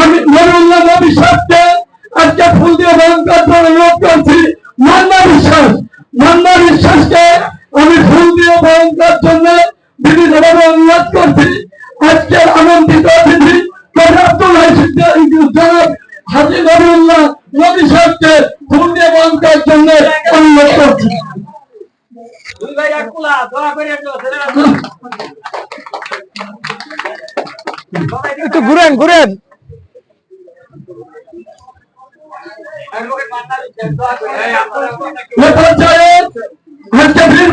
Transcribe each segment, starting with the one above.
আমি নবীউল্লাহ নবী সাহেবকে আজকে ফুল দিয়ে বরণ করতে অনুরোধ করছি। মান্না বিশ্বাসকে আমি ফুল দিয়ে বরণ করার জন্য বিনীতভাবে অনুরোধ করছি। আজকের আমন্ত্রিত অতিথি জনাব হাজী নবীউল্লাহ নবী সাহেবকে ফুল দিয়ে বরণ করার জন্য অনুরোধ করছি। একটু ঘুরেন ঘুরেন।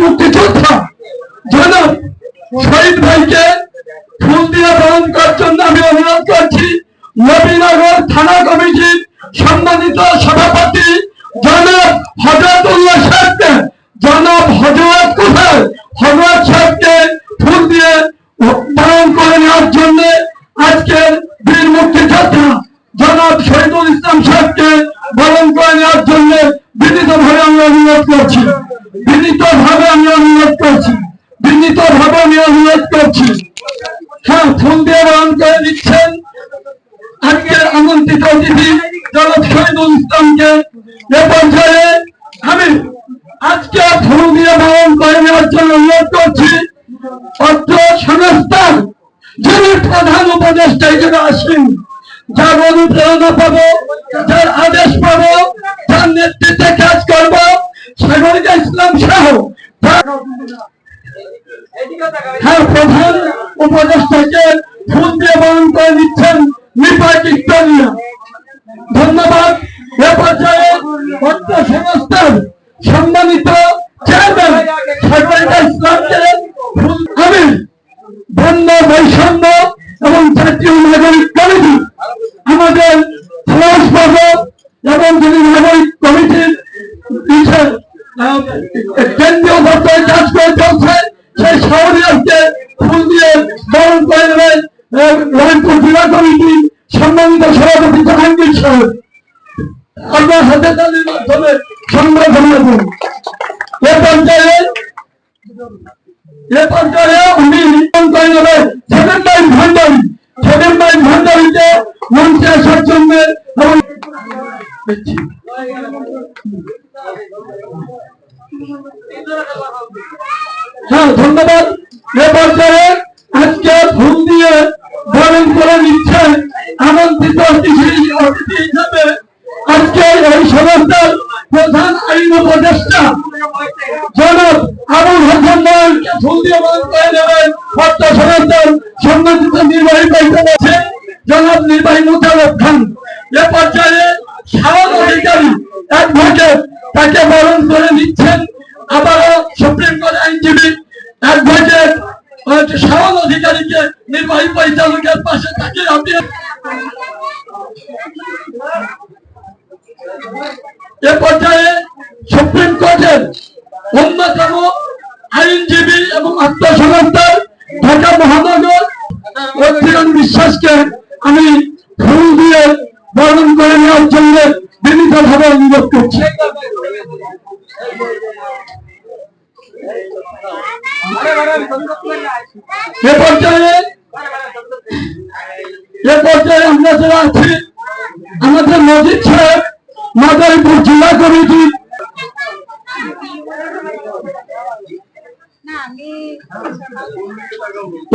মুক্তিযোদ্ধা জনাব শহীদ ভাইকে ফুল দিয়ে বরণ করার জন্য আমি অনুরোধ করছি নবীনগর থানা কমিটির সম্মানিত সভাপতি জনাব হযরতুল্লাহ সাহেবকে, জনাব হযরত কোথায় হযরত সাহেবকে ফুল দিয়ে বরণ করে নেওয়ার জন্য আজকের বীর মুক্তিযোদ্ধা জনাব শহীদুল ইসলাম সাহেবকে বরণ করে নেওয়ার জন্য বিনীতভাবে আমি অনুরোধ করছি। হ্যাঁ, ফুল দিয়ে বরণ করে নিচ্ছেন আজকের আমন্ত্রিত অতিথি জনাব শহীদুল ইসলামকে। এ পর্যায়ে আমি আজকে ফুল দিয়ে বরণ করে নেওয়ার জন্য অনুরোধ করছি অর্থ সংস্থার যিনি প্রধান উপদেষ্টা হিসেবে আসেন, যার অনুপ্রেরণা পাবো, যার আদেশ পাবো, যার নেতৃত্বে কাজ করবো, সাগরিকা ইসলাম সহ প্রধান উপদেষ্টাকে ফুল দিয়ে বরণ করে নিচ্ছেন নিপাক ইসলামিয়া। ধন্যবাদ। এ পর্যায়ে অর্থ সংস্থার সম্মানিত চেয়ারম্যান সাগরিকা ইসলামকে আমি বন্য বৈষম্য এবং জাতীয় নাগরিক কমিটি আমাদের এবং যিনি নাগরিক কমিটির কেন্দ্রীয় দপ্তরে কাজ করে চলছে সেই শহরিয়াকে ফুল দিয়ে বরণ করে নেবেন রংপুর জেলা কমিটি সম্মানিত সভাপতি জাহাঙ্গীর সাহেব। আপনার হাতে তালির মাধ্যমে সংবর্ধনা করুন। এ পর্যায়ে উনি করে নেবেন ছেলের মাই ভান্ডারীকে মঞ্চে আসার জন্য। হ্যাঁ, ধন্যবাদ। এ পর্যায়ে আজকে ফুল দিয়ে বরণ করে নিচ্ছেন আমন্ত্রিত অতিথি হিসাবে আজকে এই সংস্থার প্রধান আইন উপদেষ্টা জনাব আবুল হাসান নয়নকে ফুল দিয়ে বরণ করে নেবেন অর্থ সংস্থার সম্মানিত নির্বাহী পরিচালক আছেন জনাব নির্বাহী মোতালেব খান। এ পর্যায়ে শাওন অধিকারী অ্যাডভোকেট তাকে বরণ করে নিচ্ছেন আবারও সুপ্রিম কোর্ট আইনজীবী অ্যাডভোকেট শাওন অধিকারীকে নির্বাহী পরিচালকের পাশে তাকে আপনি। এ পর্যায়ে সুপ্রিম কোর্টের অন্যতম আইনজীবী এবং আত্মসংস্থার ঢাকা মহানগর অধ্যায়ন বিশ্বাসকে আমি ফুল দিয়ে বরণ করে নেওয়ার জন্য বিনীতভাবে অনুরোধ করছি। এ পর্যায়ে আমরা যারা আছি আমাদের মজিদ সাহেব মাদারীপুর জেলা কমিটি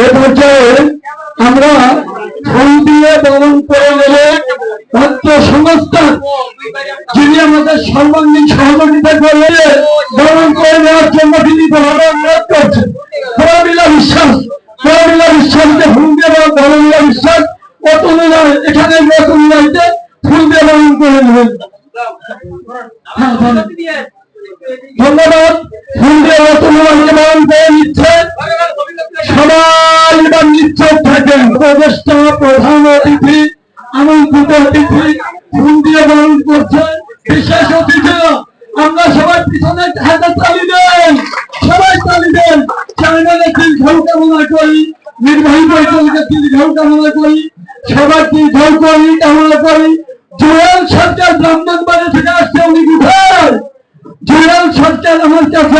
এ পর্যায়ে আমরা ফুল দিয়ে বরণ করে নেবে অর্থ সংস্থা যিনি আমাদের সর্বাঙ্গীন সহযোগিতা করে বরণ করে নেওয়ার জন্য বিনীতভাবে অনুরোধ করছেন প্রমিলা বিশ্বাসকে ফুল দিয়ে প্রমিলা বিশ্বাস অতুলনায় এখানে অতুলনাইতে ফুল দিয়ে বরণ করে নেবেন। ধন্যবাদ। ফুল দিয়ে অতুলনাকে বরণ করে নিচ্ছে সবাই এবার নিশ্চয় থাকেন। উপদেষ্টা প্রধান অতিথি আমন্ত্রিত অতিথি ফুল দিয়ে বরণ করছে। বিশেষ অতিথিরা আমরা সবাই পিছনে হাতে তালি দেন, সবাই তালি দেন। চ্যানেলের দীর্ঘ কামনা করি, নির্বাহী পরিচালকের দীর্ঘ কামনা করি, সবার দীর্ঘ করি কামনা করি। জুয়েল সরকার ব্রাহ্মণবাড়ি থেকে আসছে, উনি কোথায়? জুয়েল সরকার আমার কাছে